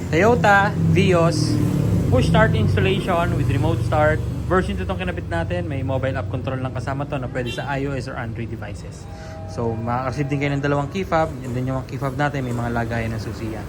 Toyota Vios push start installation with remote start. Version 2 itong kinabit natin. May mobile app control lang kasama to na pwede sa iOS or Android devices. So makaka-receive din kayo ng dalawang key fob, and then yung key fob natin may mga lagayan ng susiyan.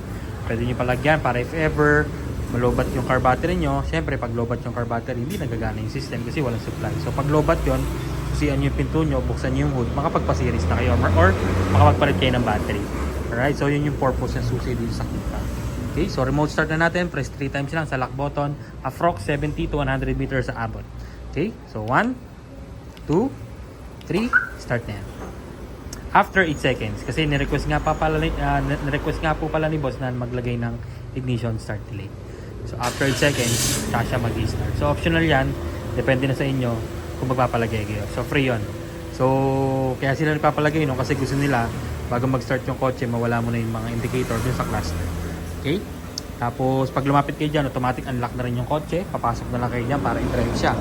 Pwede nyo palagyan para if ever malobat yung car battery nyo. Siyempre pag lobat yung car battery, hindi nagagana yung system kasi walang supply. So pag lobat yun, susiyan nyo yung pinto nyo, buksan nyo yung hood, makapagpa-series na kayo or makapagpalit kayo ng battery. Alright, so yun yung purpose ng susi dito sa key fob. Okay, so remote start na natin. Press 3 times lang sa lock button. Approx 70 to 100 meters sa abot. Okay, so 1, 2, 3, start na yan. After 8 seconds, kasi nirequest nga po pala ni boss na maglagay ng ignition start delay. So after 8 seconds, siya mag-start. So optional yan, depende na sa inyo kung magpapalagay kayo. So free yon. So kaya sila nagpapalagay no kasi gusto nila bago mag-start yung kotse, mawala mo na yung mga indicator dun sa cluster. Okay? Tapos pag lumapit kayo dyan, automatic unlock na rin yung kotse. Papasok na lang kayo dyan para i-drive siya.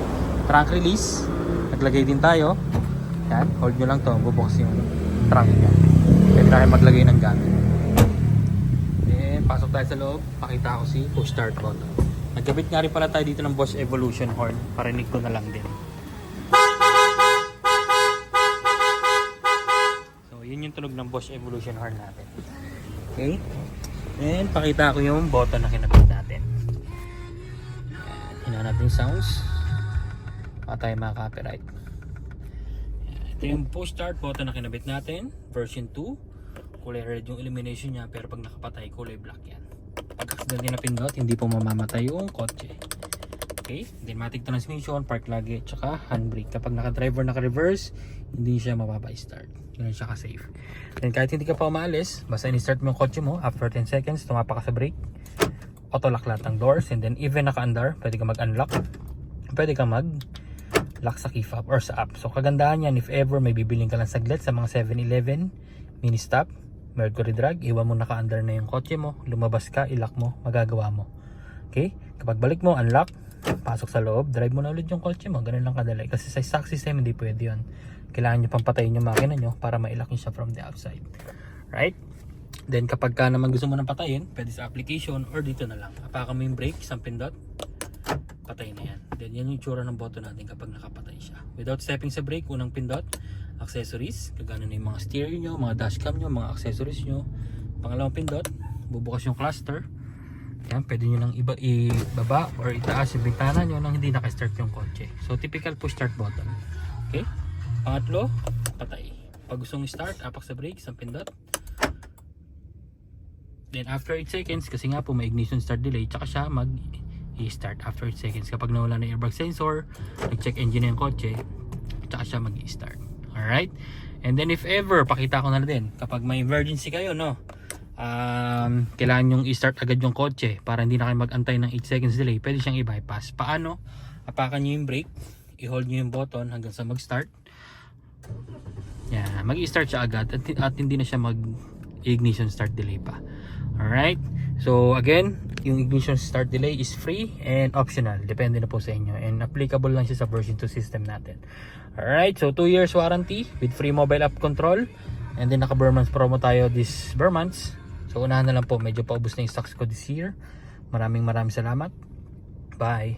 Trunk release, naglagay din tayo. Yan, hold nyo lang to, bubukas yung trunk nyo. Pwede na kayo maglagay ng gamit. Then, pasok tayo sa loob. Pakita ko si push start button. Nagkabit nga rin pala tayo dito ng Bosch Evolution horn. Parinig ko na lang din. So, yun yung tunog ng Bosch Evolution horn natin. Okay? And pakita ko yung button na kinabit natin. Hina natin yung sounds. Baka tayo maka-copyright. Ito yung push start button na kinabit natin. Version 2. Kulay red yung illumination niya, pero pag nakapatay, kulay black yan. Pag accident na pindot, hindi po mamamatay yung kotse. Okay? Then matic transmission, park lagi, tsaka handbrake. Kapag naka-driver, naka-reverse, hindi siya mapapa-start. Yun siya ka-safe. Then kahit hindi ka pa umaalis, basta in-start mo yung kotse mo, after 10 seconds, tumapa ka sa brake, auto-lock lahat ng doors, and then even naka-andar, pwede ka mag-unlock, pwede ka mag-lock sa key fob or sa app. So kagandahan yan, if ever may bibiling ka lang saglit sa mga 7-Eleven, mini stop, Mercury Drag, iwan mo naka-andar na yung kotse mo, lumabas ka, i-lock mo, magagawa mo. Okay? Kapag balik mo, unlock, pasok sa loob, drive mo na ulit yung kotse mo. Ganun lang kadali. Kasi sa stock system, hindi pwede yun. Kailangan nyo pang patayin yung makina nyo para ma-lock nyo siya from the outside. Right? Then kapag ka naman gusto mo nang patayin, pwede sa application or dito na lang. Apakan mo yung brake, isang pindot, patay na yan. Then yan yung tsura ng button natin kapag nakapatay siya. Without stepping sa brake, unang pindot, accessories, kagano na yung mga steering nyo, mga dashcam nyo, mga accessories nyo. Pangalawang pindot, bubukas yung cluster. Yan, pwede nyo nang ibaba or itaas yung bintana nyo nang hindi naka-start yung kotse. So typical push start button. Okay? Pangatlo, patay. Pag gustong start, apak sa brake, isang pindot. Then after 8 seconds, kasi nga po may ignition start delay, tsaka siya mag-i-start after 8 seconds. Kapag nawala na yung airbag sensor, nag-check engine na yung kotse, tsaka siya mag-i-start. Alright? And then if ever, pakita ko na din, kapag may emergency kayo, no? Kailangan nyong i-start agad yung kotse para hindi na kayo mag-antay ng 8 seconds delay, pwede siyang i-bypass. Paano? Apakan nyo yung brake, i-hold nyo yung button hanggang sa mag-start. Yan, mag-i-start siya agad at hindi na siya mag-ignition start delay pa. Alright? So again, yung ignition start delay is free and optional. Depende na po sa inyo. And applicable lang siya sa version 2 system natin. Alright, so 2 years warranty with free mobile app control. And then naka-Burmans promo tayo this Burmans. So unahan na lang po, medyo paubos na yung stocks ko this year. Maraming salamat. Bye!